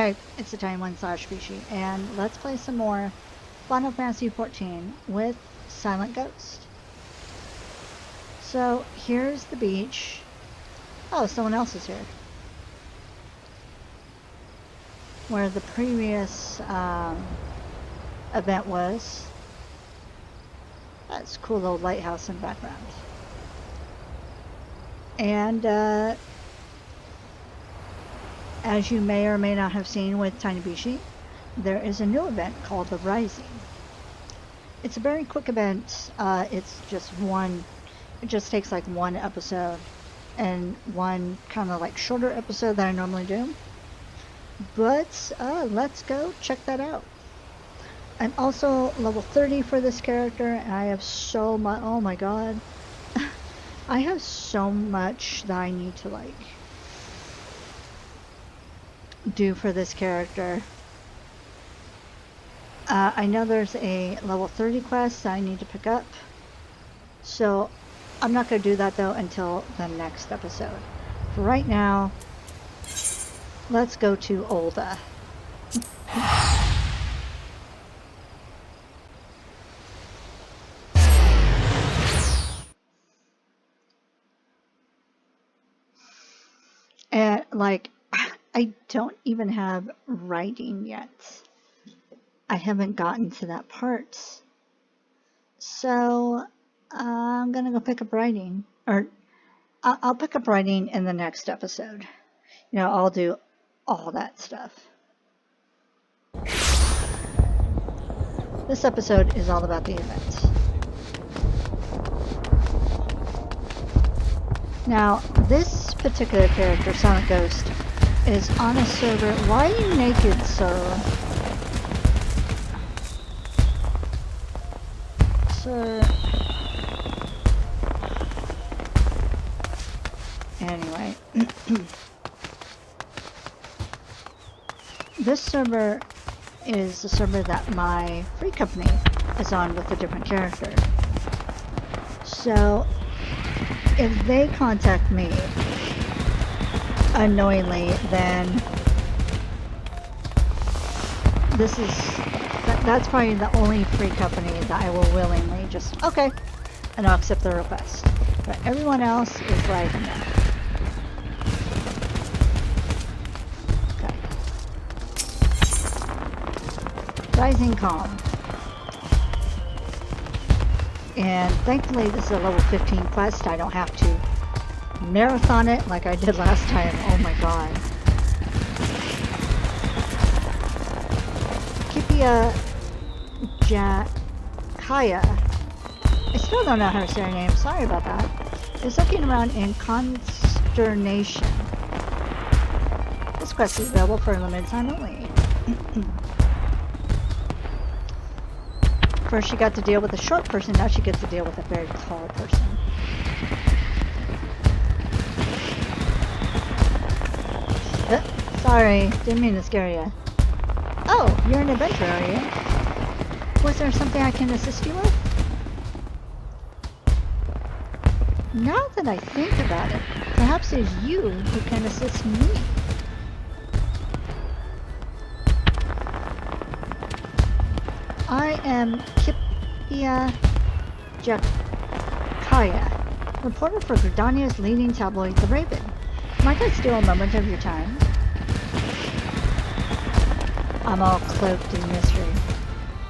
Hey, it's the Tiny One / Bishie, and let's play some more Final Fantasy XIV with Silent Ghost. So here's the beach. Oh, someone else is here. Where the previous event was. That's a cool little lighthouse in the background. And as you may or may not have seen with tinybishie, there is a new event called the Rising. It's a very quick event. It's just one. It just takes like one episode and one kind of like shorter episode that I normally do. But let's go check that out. I'm also level 30 for this character, and I have so much. Oh my god. I have so much that I need to like do for this character. I know there's a level 30 quest that I need to pick up, so I'm not going to do that though until the next episode. For right now, let's go to Olda. And like, I don't even have writing yet. I haven't gotten to that part. So I'm gonna go pick up writing, or I'll pick up writing in the next episode. You know, I'll do all that stuff. This episode is all about the event. Now, this particular character, Silent Ghost, is on a server. Why are you naked, sir? Sir. Anyway. This server is the server that my free company is on with a different character. So, if they contact me unknowingly, then that's probably the only free company that I will willingly just, okay, and I'll accept the request. But everyone else is like, no. Okay. Rising Calm. And thankfully this is a level 15 quest. I don't have to marathon it like I did last time. Oh my god. Kipia Kaya. I still don't know how to say her name. Sorry about that. Is looking around in consternation. This quest is available for a limited time only. First she got to deal with a short person, now she gets to deal with a very tall person. Sorry, didn't mean to scare you. Oh, you're an adventurer, are you? Was there something I can assist you with? Now that I think about it, perhaps it's you who can assist me. I am Kipia Jakaya, reporter for Gridania's leading tabloid, The Raven. Might I steal a moment of your time? I'm all cloaked in mystery.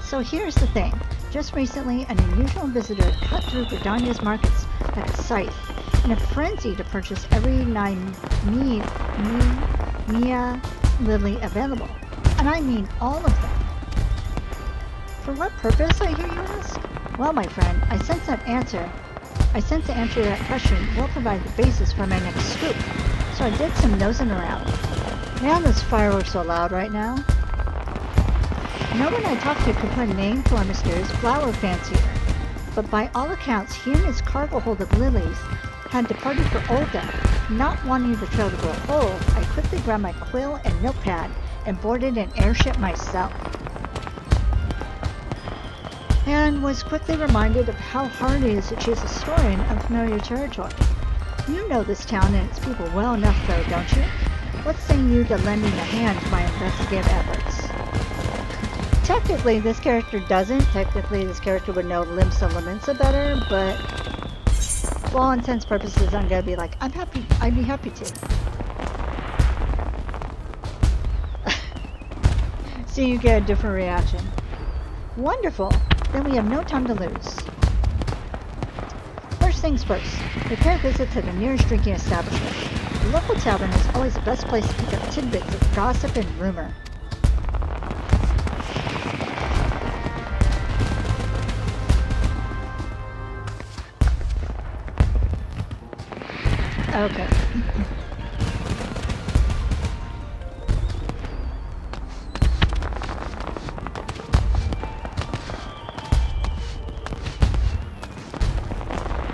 So here's the thing. Just recently, an unusual visitor cut through Gridania's markets like a scythe in a frenzy to purchase every Mia Lily available. And I mean all of them. For what purpose, I hear you ask? Well, my friend, I sense the answer to that question will provide the basis for my next scoop. So I did some nosing around. Man, this fireworks so loud right now. No one I talked to could put a name to our mysterious flower fancier. But by all accounts, he and his cargo hold of lilies had departed for Olda. Not wanting the trail to grow old, I quickly grabbed my quill and notepad and boarded an airship myself. And was quickly reminded of how hard it is to chase a story in unfamiliar territory. You know this town and its people well enough though, don't you? What say you to lending a hand to my investigative efforts? Technically, this character doesn't. Technically, this character would know Limsa Laminsa better, but for all intents and purposes, I'm gonna be like, I'm happy. I'd be happy to. So you get a different reaction. Wonderful. Then we have no time to lose. First things first, prepare a visit to the nearest drinking establishment. The local tavern is always the best place to pick up tidbits of gossip and rumor. Okay.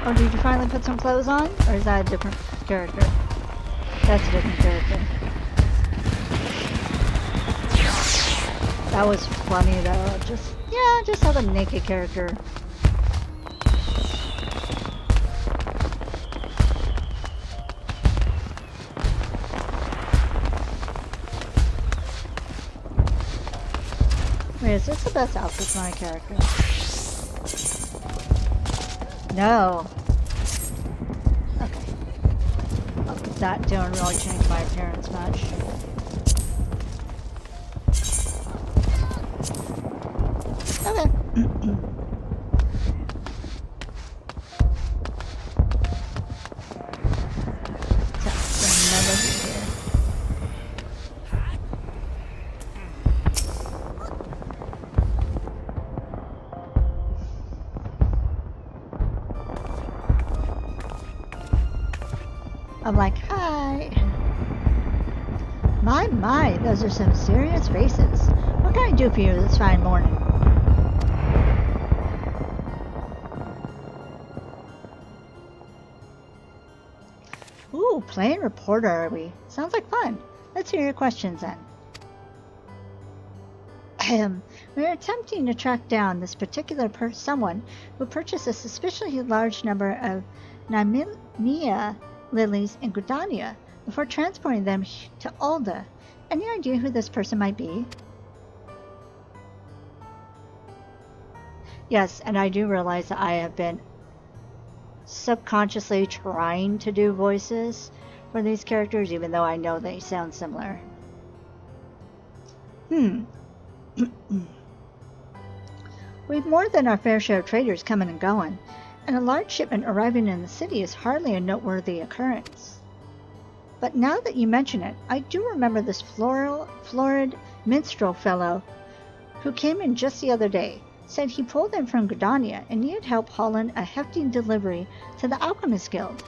Oh, did you finally put some clothes on? Or is that a different character? That's a different character. That was funny though. Just have a naked character. Wait, is this the best outfit for my character? No. Okay. Oh, that don't really change my appearance much. Okay. I'm like, hi. My, those are some serious faces. What can I do for you this fine morning? Ooh, playing reporter are we? Sounds like fun. Let's hear your questions then. We're attempting to track down this particular someone who purchased a suspiciously large number of Nymeia lilies in Gridania before transporting them to Alda. Any idea who this person might be? Yes, and I do realize that I have been subconsciously trying to do voices for these characters, even though I know they sound similar. We've more than our fair share of traders coming and going, and a large shipment arriving in the city is hardly a noteworthy occurrence. But now that you mention it, I do remember this florid minstrel fellow who came in just the other day. Said he pulled in from Gridania and needed help hauling a hefty delivery to the Alchemist Guild.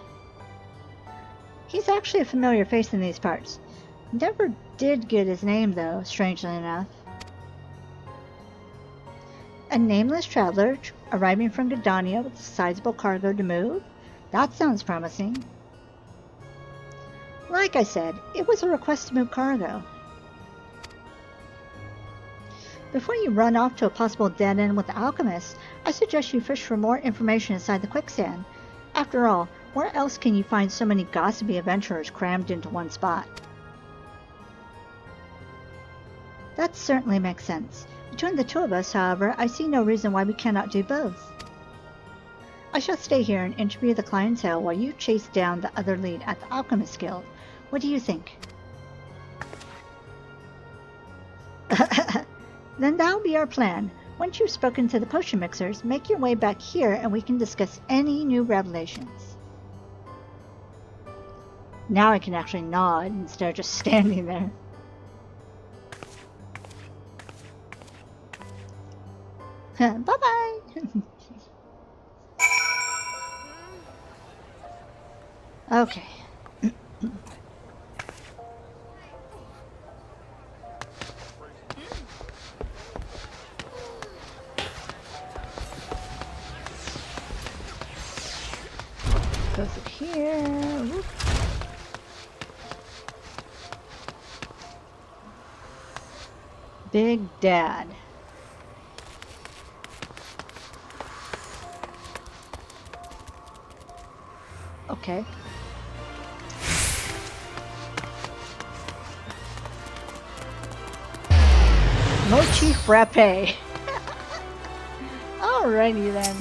He's actually a familiar face in these parts. Never did get his name though, strangely enough. A nameless traveler arriving from Gridania with a sizable cargo to move? That sounds promising. Like I said, it was a request to move cargo. Before you run off to a possible dead end with the alchemist, I suggest you fish for more information inside the quicksand. After all, where else can you find so many gossipy adventurers crammed into one spot? That certainly makes sense. Between the two of us, however, I see no reason why we cannot do both. I shall stay here and interview the clientele while you chase down the other lead at the Alchemist Guild. What do you think? Then that'll be our plan. Once you've spoken to the potion mixers, make your way back here and we can discuss any new revelations. Now I can actually nod instead of just standing there. Bye-bye! Okay. Goes it here. Whoop. Big Dad. Okay. Bishie frappe. Alrighty then.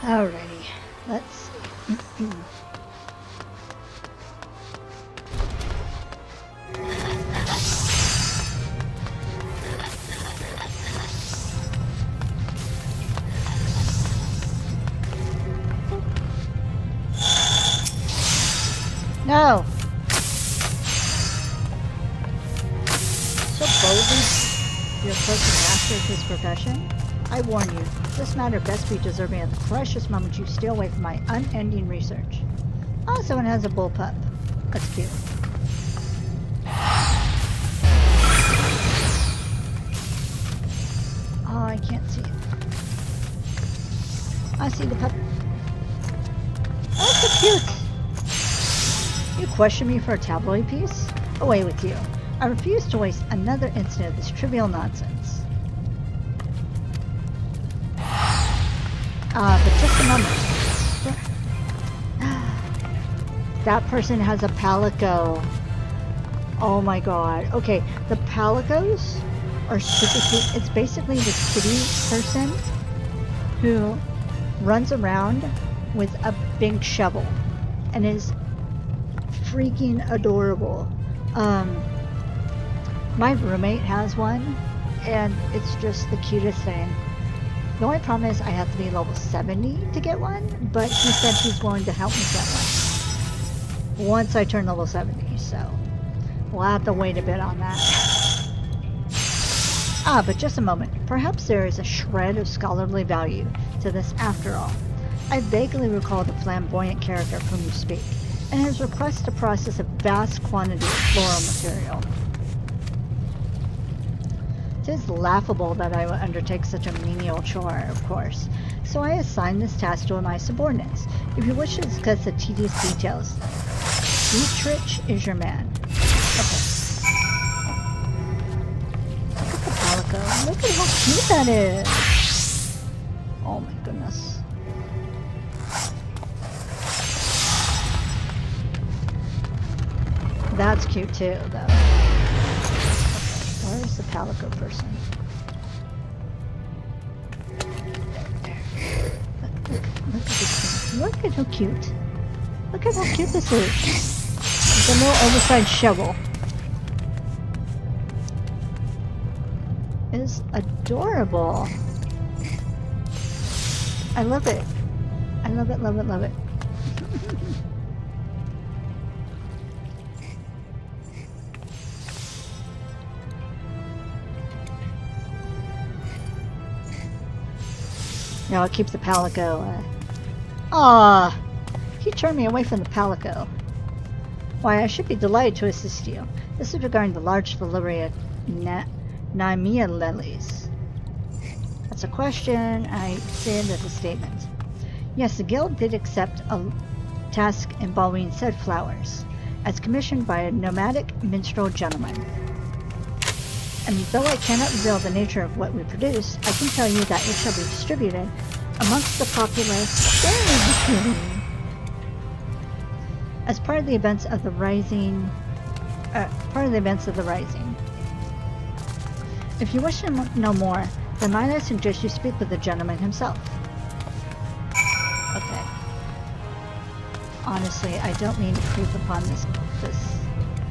Alrighty, let's see. No! So boldly you're supposed to master his profession? I warn you, this matter best be deserving of the precious moments you steal away from my unending research. Oh, someone has a bullpup. That's cute. Oh, I can't see it. I see the pup. Oh, so cute! You question me for a tabloid piece? Away with you. I refuse to waste another instant of this trivial nonsense. But just a moment. That person has a palico. Oh my god. Okay, the palicos are typically, it's basically the kitty person who runs around with a big shovel and is freaking adorable. My roommate has one and it's just the cutest thing. The only problem is I have to be level 70 to get one, but he said he's willing to help me get one once I turn level 70, so we'll have to wait a bit on that. But just a moment. Perhaps there is a shred of scholarly value to this after all. I vaguely recall the flamboyant character of whom you speak, and his request to process a vast quantity of floral material. It is laughable that I would undertake such a menial chore, of course, so I assign this task to my subordinates. If you wish to discuss the tedious details, Dietrich is your man. Okay. Look at the palico. Look at how cute that is. Oh my goodness. That's cute too, though. Where's the palico person? Look at this thing. Look at how cute. Look at how cute this is. It's a little oversized shovel. It's adorable. I love it. I love it, love it, love it. No, I'll keep the palico. Aw! He turned me away from the palico. Why, I should be delighted to assist you. This is regarding the large delivery of Naimia lilies. That's a question. I say it as a statement. Yes, the guild did accept a task involving said flowers, as commissioned by a nomadic minstrel gentleman. And though I cannot reveal the nature of what we produce, I can tell you that it shall be distributed amongst the populace as part of the events of the Rising. If you wish to know more, then might I suggest you speak with the gentleman himself. Okay. Honestly, I don't mean to creep upon this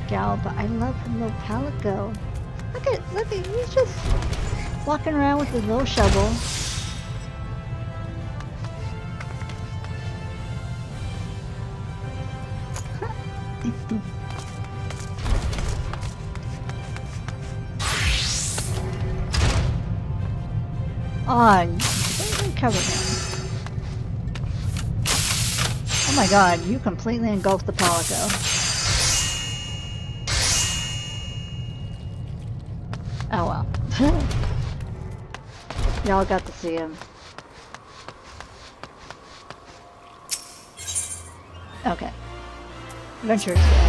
gal, but I love her little palico. Look at, he's just walking around with his little shovel. On, cover him. Oh my god, you completely engulfed the palico. Oh well. Y'all got to see him. Okay. Adventure today.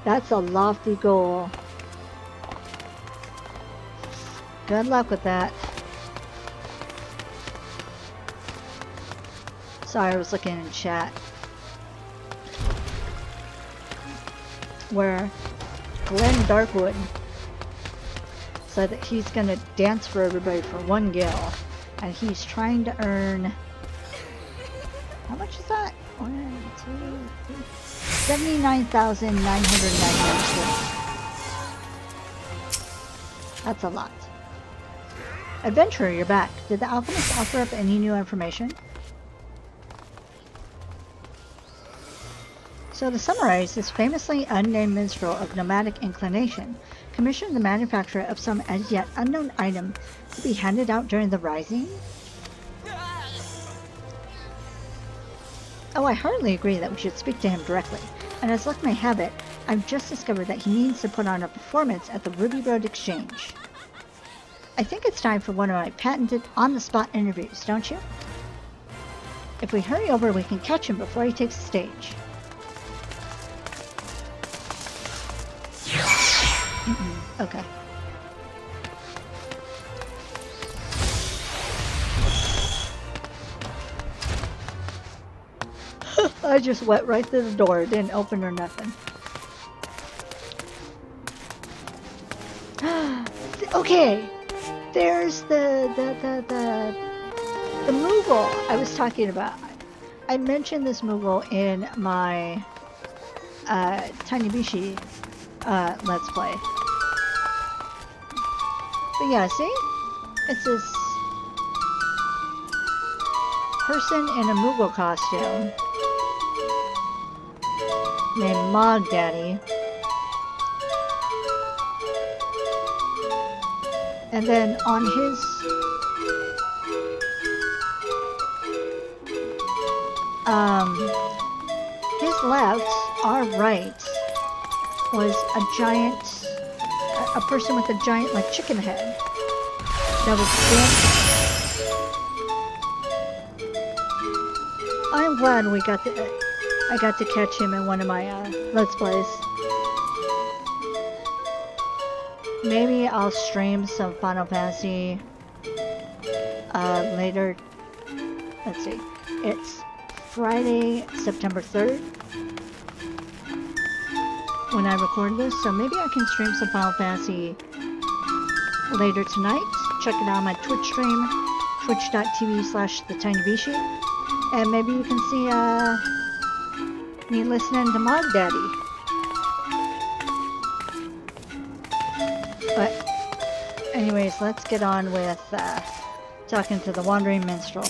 That's a lofty goal. Good luck with that. Sorry, I was looking in chat. Where Glenn Darkwood said that he's gonna dance for everybody for 1 gil, and he's trying to earn. How much is that? 1, 2, 3. 79,999. That's a lot. Adventurer, you're back. Did the alchemist offer up any new information? So to summarize, this famously unnamed minstrel of nomadic inclination commissioned the manufacture of some as yet unknown item to be handed out during the rising? Oh, I heartily agree that we should speak to him directly, and as luck may have it, I've just discovered that he needs to put on a performance at the Ruby Road Exchange. I think it's time for one of my patented on-the-spot interviews, don't you? If we hurry over, we can catch him before he takes the stage. Okay. I just went right through the door, didn't open or nothing. Okay, there's the Moogle I was talking about. I mentioned this Moogle in my tinybishie Let's Play. But yeah, see? It's this person in a Moogle costume named Mog Daddy. And then on his left, our right, was a giant, a person with a giant, like, chicken head that was dancing. I'm glad we got to, I got to catch him in one of my Let's Plays. Maybe I'll stream some Final Fantasy later. Let's see. It's Friday, September 3rd when I record this, so maybe I can stream some Final Fantasy later tonight. Check it out on my Twitch stream, twitch.tv/thetinybishie, and maybe you can see me listening to Mog Daddy. But anyways, let's get on with talking to the wandering minstrel.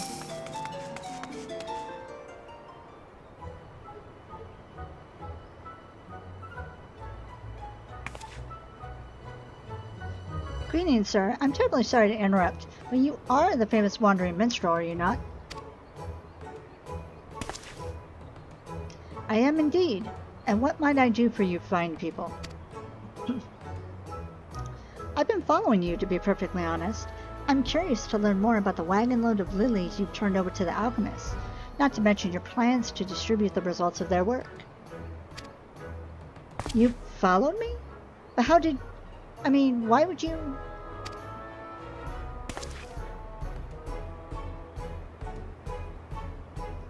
Greetings, sir. I'm terribly sorry to interrupt, but you are the famous wandering minstrel, are you not? I am indeed. And what might I do for you fine people? I've been following you, to be perfectly honest. I'm curious to learn more about the wagon load of lilies you've turned over to the alchemists, not to mention your plans to distribute the results of their work. You followed me? But how did... I mean, why would you...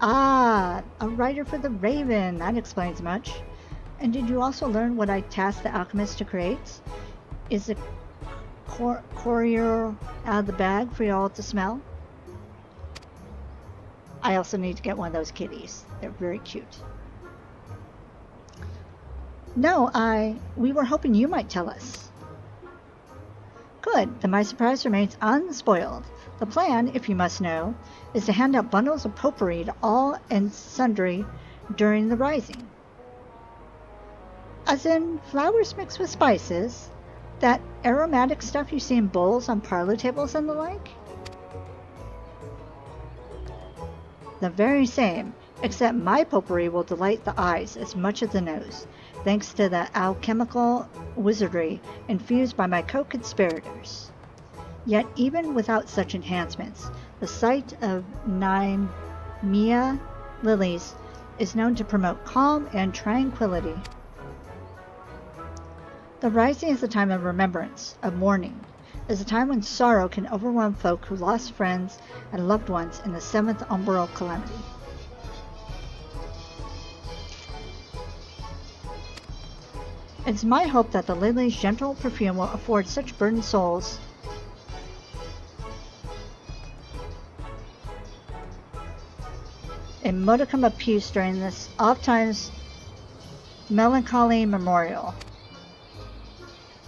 Ah, a writer for the Raven. That explains much. And did you also learn what I tasked the alchemist to create? Is the courier out of the bag for y'all to smell? I also need to get one of those kitties. They're very cute. No, we were hoping you might tell us. Good, then my surprise remains unspoiled. The plan, if you must know, is to hand out bundles of potpourri to all and sundry during the rising. As in, flowers mixed with spices, That aromatic stuff you see in bowls on parlor tables and the like? The very same, except my potpourri will delight the eyes as much as the nose, thanks to the alchemical wizardry infused by my co-conspirators. Yet even without such enhancements, the sight of Nymea lilies is known to promote calm and tranquility. The rising is a time of remembrance, of mourning. It is a time when sorrow can overwhelm folk who lost friends and loved ones in the 7th umbral calamity. It is my hope that the lily's gentle perfume will afford such burdened souls a modicum of peace during this oft-times melancholy memorial.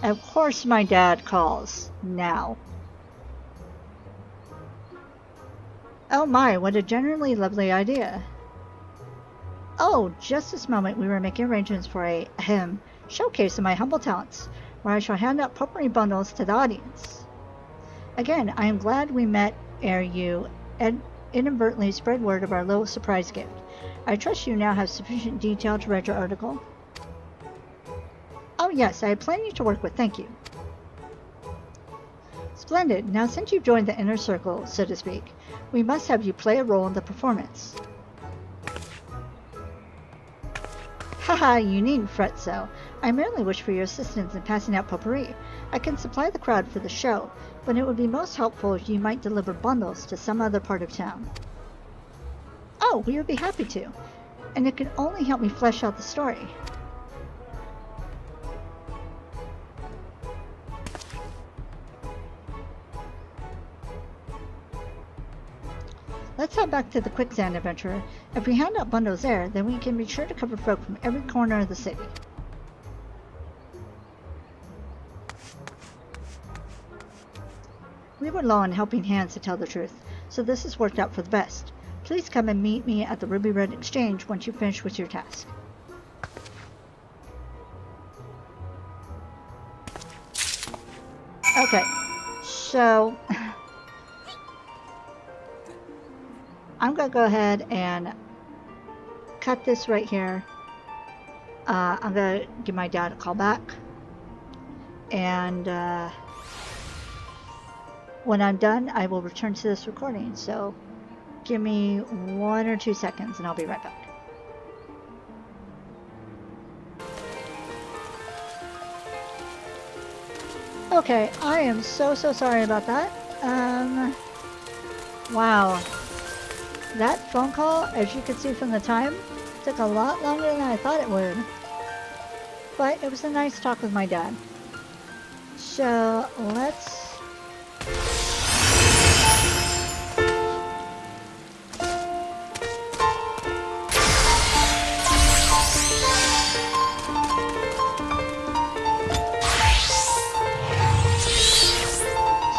Of course my dad calls, now. Oh my, what a genuinely lovely idea. Oh, just this moment we were making arrangements for a, showcase of my humble talents, where I shall hand out potpourri bundles to the audience. Again, I am glad we met ere you inadvertently spread word of our little surprise gift. I trust you now have sufficient detail to write your article. Oh yes, I have plenty to work with, thank you. Splendid. Now since you've joined the inner circle, so to speak, we must have you play a role in the performance. Haha, you needn't fret so. I merely wish for your assistance in passing out potpourri. I can supply the crowd for the show, but it would be most helpful if you might deliver bundles to some other part of town. Oh, we would be happy to. And it could only help me flesh out the story. Let's head back to the quicksand adventure. If we hand out bundles there, then we can be sure to cover folk from every corner of the city. We were low on helping hands to tell the truth, so this has worked out for the best. Please come and meet me at the Ruby Red Exchange once you finish with your task. Okay, so I'm going to go ahead and cut this right here. I'm going to give my dad a call back. And when I'm done, I will return to this recording. So give me 1 or 2 seconds and I'll be right back. Okay, I am so sorry about that. Wow. That phone call, as you can see from the time, took a lot longer than I thought it would. But it was a nice talk with my dad. So, let's...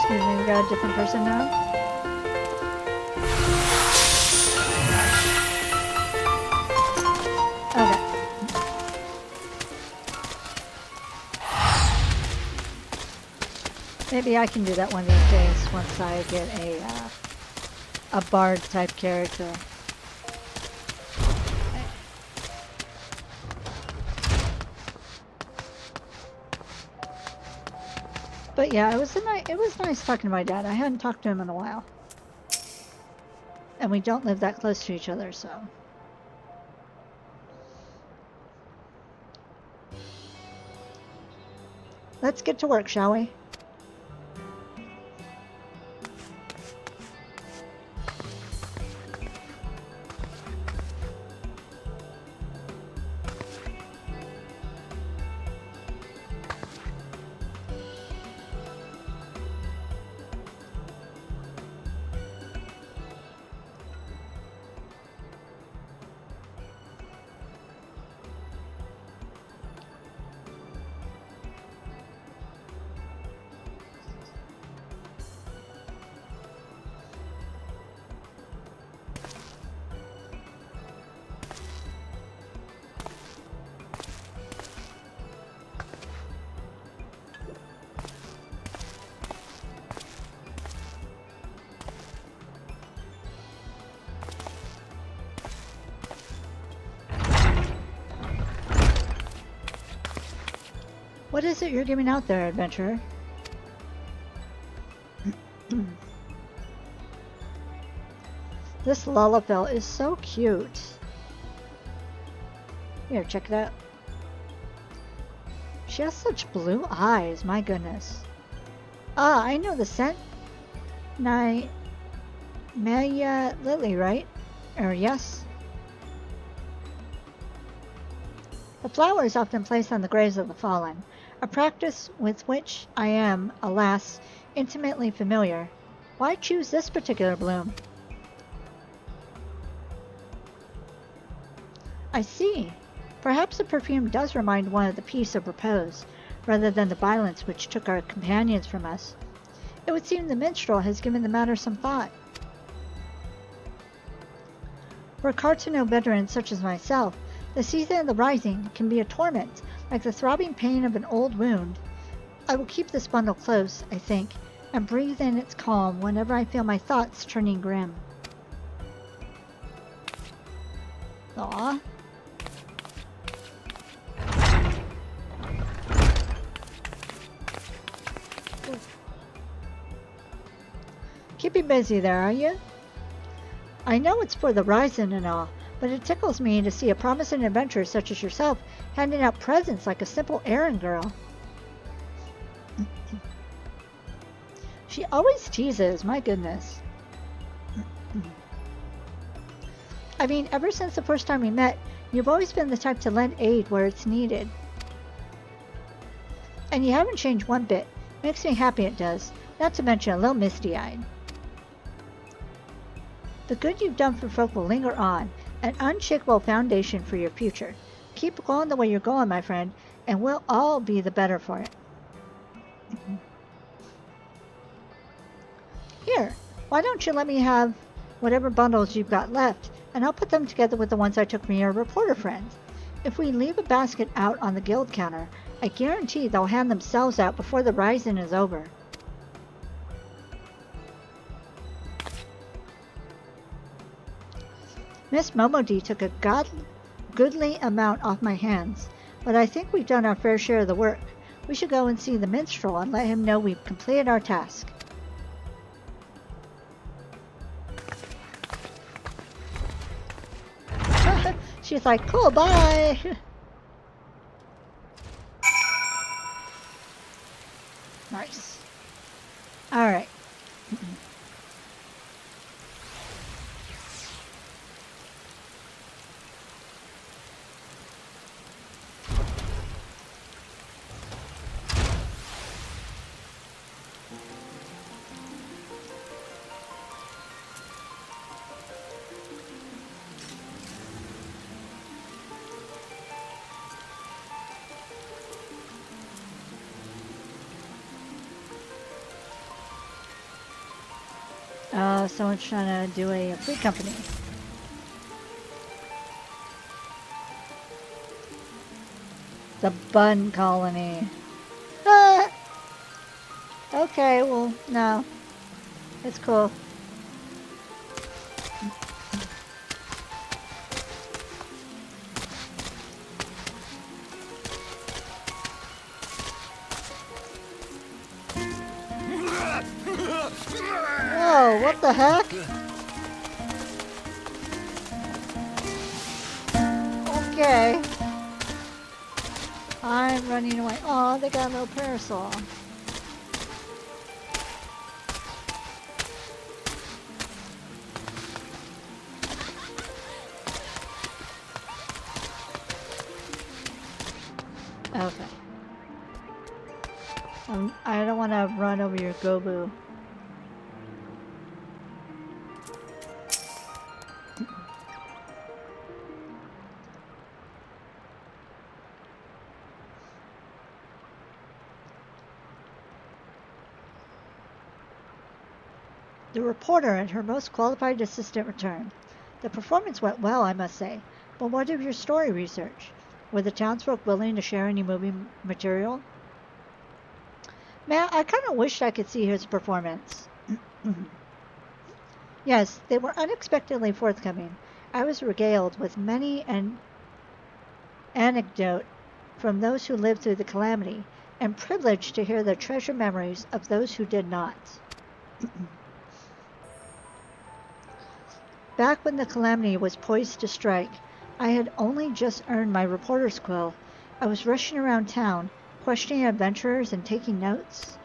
Excuse me, we got a different person now. Maybe I can do that one of these days once I get a bard type character. But yeah, it was nice talking to my dad. I hadn't talked to him in a while, and we don't live that close to each other, so. Let's get to work, shall we? What is it you're giving out there, adventurer? This Lullafell is so cute. Here, check it out. She has such blue eyes, my goodness. Ah, I know the scent. Maya Lily, right? Or yes? The flower is often placed on the graves of the fallen, a practice with which I am, alas, intimately familiar. Why choose this particular bloom? I see. Perhaps the perfume does remind one of the peace of repose, rather than the violence which took our companions from us. It would seem the minstrel has given the matter some thought. For a Cartano veteran such as myself, the season of the rising can be a torment, like the throbbing pain of an old wound. I will keep this bundle close, I think, and breathe in its calm whenever I feel my thoughts turning grim. Aw. Keeping busy there, are you? I know it's for the rising and all, but it tickles me to see a promising adventurer such as yourself handing out presents like a simple errand girl. She always teases, my goodness. I mean, ever since the first time we met, you've always been the type to lend aid where it's needed. And you haven't changed one bit. Makes me happy it does, not to mention a little misty-eyed. The good you've done for folk will linger on, an unshakable foundation for your future. Keep going the way you're going, my friend, and we'll all be the better for it. Here, why don't you let me have whatever bundles you've got left, and I'll put them together with the ones I took from your reporter friends. If we leave a basket out on the guild counter, I guarantee they'll hand themselves out before the rising is over. Miss Momodi took a goodly amount off my hands, but I think we've done our fair share of the work. We should go and see the minstrel and let him know we've completed our task. She's like, cool, bye! Nice. Alright. Someone's trying to do a free company. The Bun Colony. Ah! Okay, well, no. It's cool. Whoa, what the heck? Okay. I'm running away. Oh, they got a little parasol. Okay. I don't want to run over your Gobu. The reporter and her most qualified assistant returned. The performance went well, I must say. But what of your story research? Were the townsfolk willing to share any movie material? Man, I kind of wished I could see his performance. Yes, they were unexpectedly forthcoming. I was regaled with many an anecdote from those who lived through the calamity. and privileged to hear the treasured memories of those who did not. Back when the calamity was poised to strike, I had only just earned my reporter's quill. I was rushing around town, questioning adventurers and taking notes.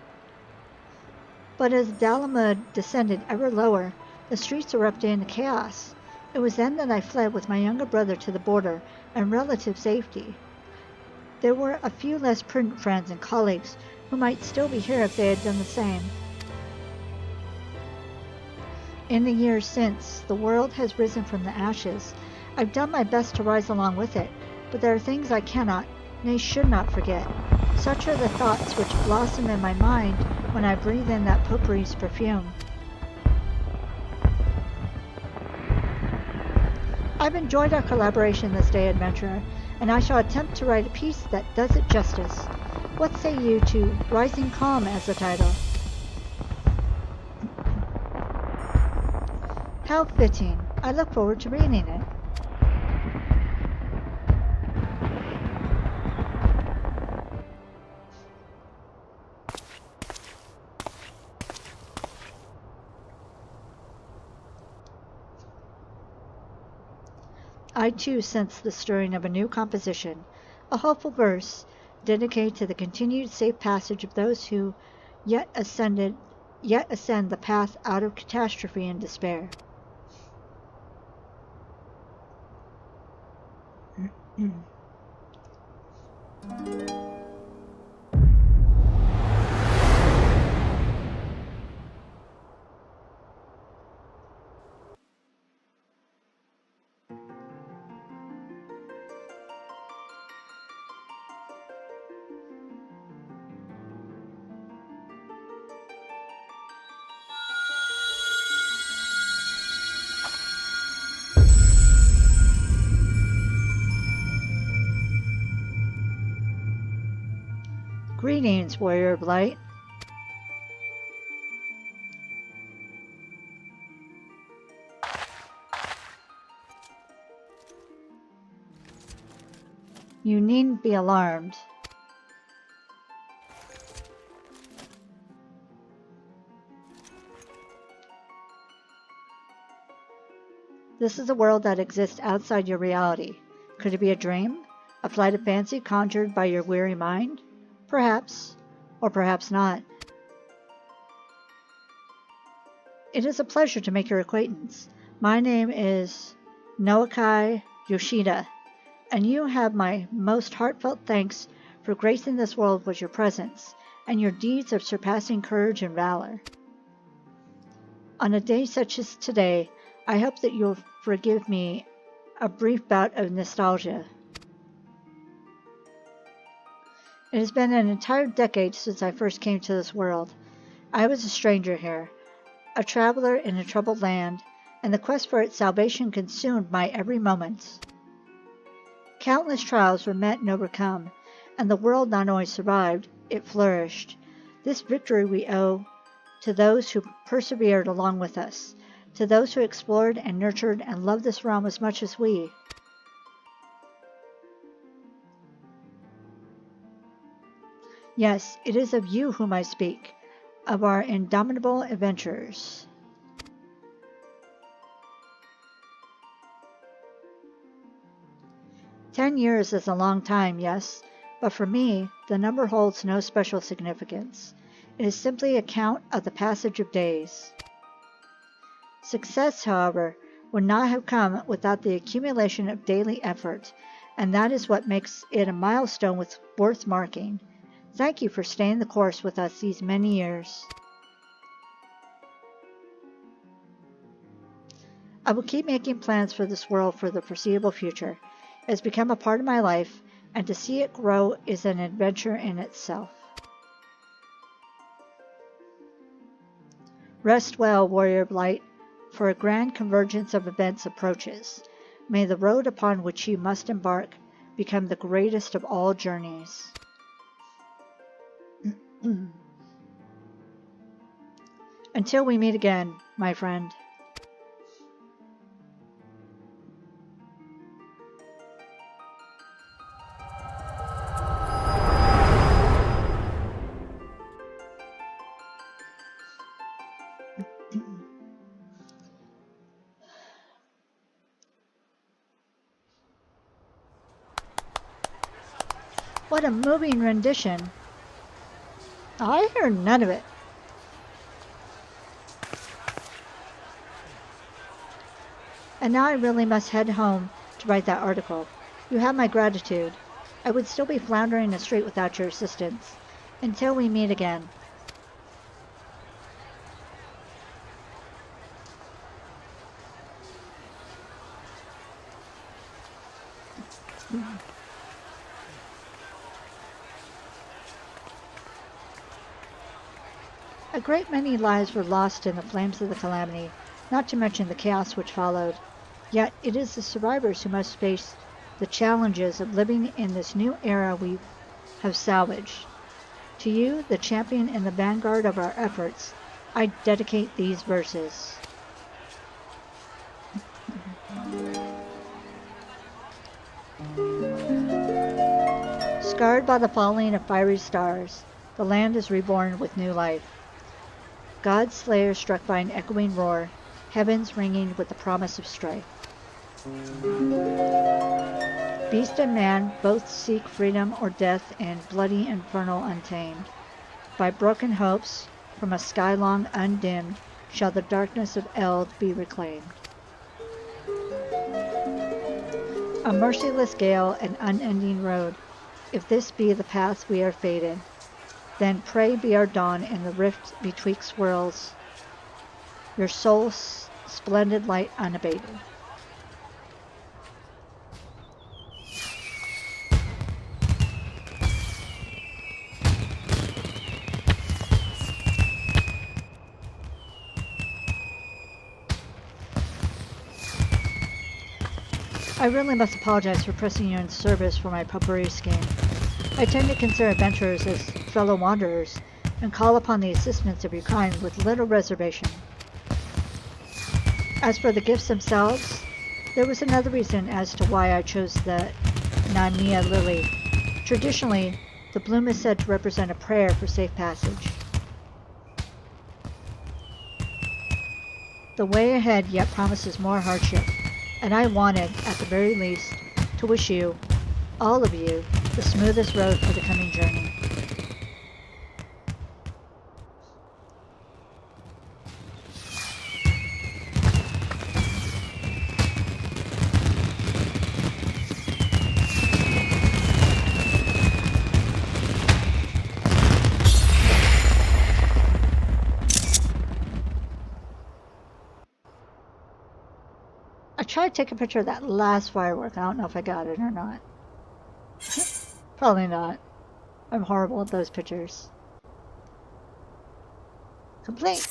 But as Dalamud descended ever lower, the streets erupted into chaos. It was then that I fled with my younger brother to the border and relative safety. There were a few less prudent friends and colleagues who might still be here if they had done the same. In the years since, the world has risen from the ashes. I've done my best to rise along with it, but there are things I cannot, nay, should not forget. Such are the thoughts which blossom in my mind when I breathe in that potpourri's perfume. I've enjoyed our collaboration this day, adventurer, and I shall attempt to write a piece that does it justice. What say you to Rising Calm as the title? How fitting. I look forward to reading it. I too sense the stirring of a new composition, a hopeful verse dedicated to the continued safe passage of those who yet ascend the path out of catastrophe and despair. Greetings, warrior of light. You needn't be alarmed. This is a world that exists outside your reality. Could it be a dream? A flight of fancy conjured by your weary mind? Perhaps, or perhaps not. It is a pleasure to make your acquaintance. My name is Noakai Yoshida, and you have my most heartfelt thanks for gracing this world with your presence, and your deeds of surpassing courage and valor. On a day such as today, I hope that you'll forgive me a brief bout of nostalgia. It has been an entire decade since I first came to this world. I was a stranger here, a traveler in a troubled land, and the quest for its salvation consumed my every moment. Countless trials were met and overcome, and the world not only survived, it flourished. This victory we owe to those who persevered along with us, to those who explored and nurtured and loved this realm as much as we. Yes, it is of you whom I speak, of our indomitable adventurers. "10 years is a long time, yes, but for me, the number holds no special significance. It is simply a count of the passage of days. Success, however, would not have come without the accumulation of daily effort, and that is what makes it a milestone worth marking. Thank you for staying the course with us these many years. I will keep making plans for this world for the foreseeable future. It has become a part of my life, and to see it grow is an adventure in itself. Rest well, warrior of light, for a grand convergence of events approaches. May the road upon which you must embark become the greatest of all journeys." Until we meet again, my friend. What a moving rendition. I hear none of it. And now I really must head home to write that article. You have my gratitude. I would still be floundering the street without your assistance. Until we meet again. A great many lives were lost in the flames of the calamity, not to mention the chaos which followed. Yet it is the survivors who must face the challenges of living in this new era we have salvaged. To you, the champion and the vanguard of our efforts, I dedicate these verses. Scarred by the falling of fiery stars, the land is reborn with new life. God's slayer struck by an echoing roar, heavens ringing with the promise of strife. Beast and man both seek freedom or death in bloody inferno untamed. By broken hopes, from a sky long undimmed, shall the darkness of Eld be reclaimed. A merciless gale, an unending road, if this be the path we are fated, then pray be our dawn in the rift betwixt worlds, your soul's splendid light unabated. I really must apologize for pressing you in service for my potpourri scheme. I tend to consider adventurers as fellow wanderers, and call upon the assistance of your kind with little reservation. As for the gifts themselves, there was another reason as to why I chose the Namia lily. Traditionally, the bloom is said to represent a prayer for safe passage. The way ahead yet promises more hardship, and I wanted, at the very least, to wish you, all of you, the smoothest road for the coming journey. I tried to take a picture of that last firework. I don't know if I got it or not. Probably not. I'm horrible at those pictures. Complete.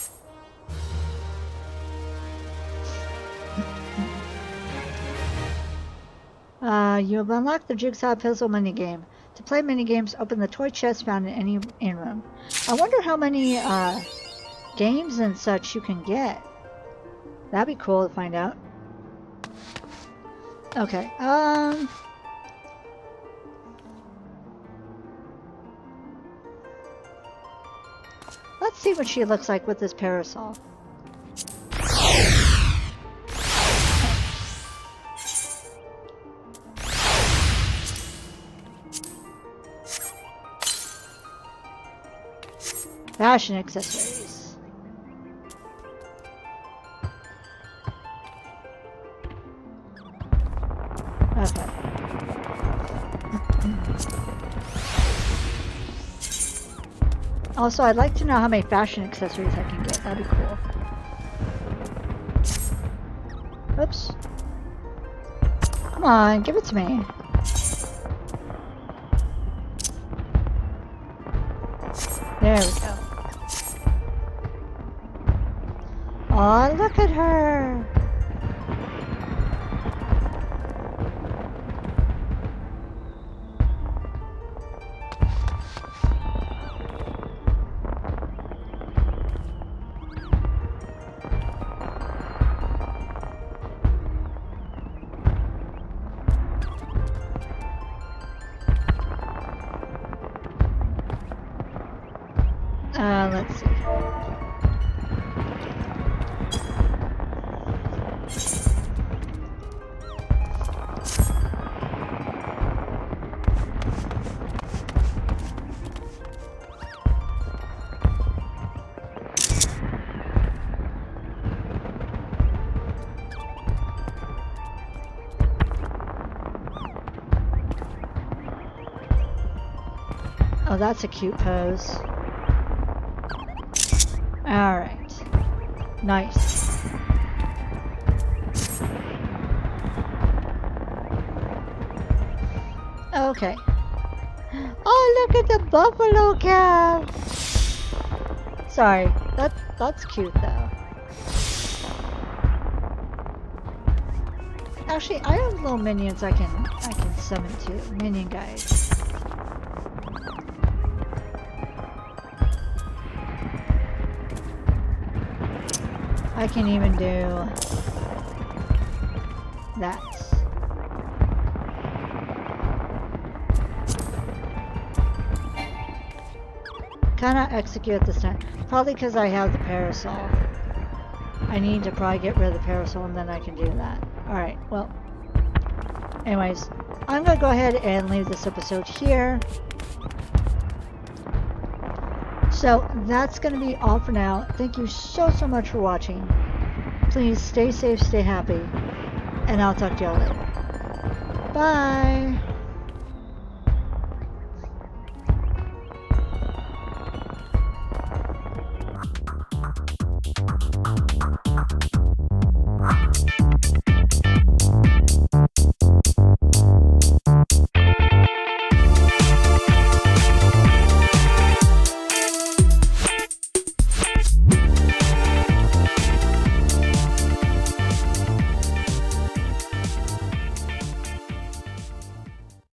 You have unlocked the Jigsaw Puzzle minigame. To play minigames, open the toy chest found in any in-room. I wonder how many games and such you can get. That'd be cool to find out. Okay, let's see what she looks like with this parasol. Fashion accessories. Okay. Also, I'd like to know how many fashion accessories I can get. That'd be cool. Oops. Come on, give it to me. There we go. Oh, look at her! Let's see. Oh, that's a cute pose. Alright. Nice. Okay. Oh, look at the buffalo calf! Sorry, that's cute though. Actually, I have little minions I can summon too. Minion guys. I can even do that. Cannot execute this time. Probably because I have the parasol. I need to probably get rid of the parasol and then I can do that. Alright, well. Anyways, I'm going to go ahead and leave this episode here. So that's going to be all for now. Thank you so much for watching. Please stay safe, stay happy, and I'll talk to y'all later. Bye!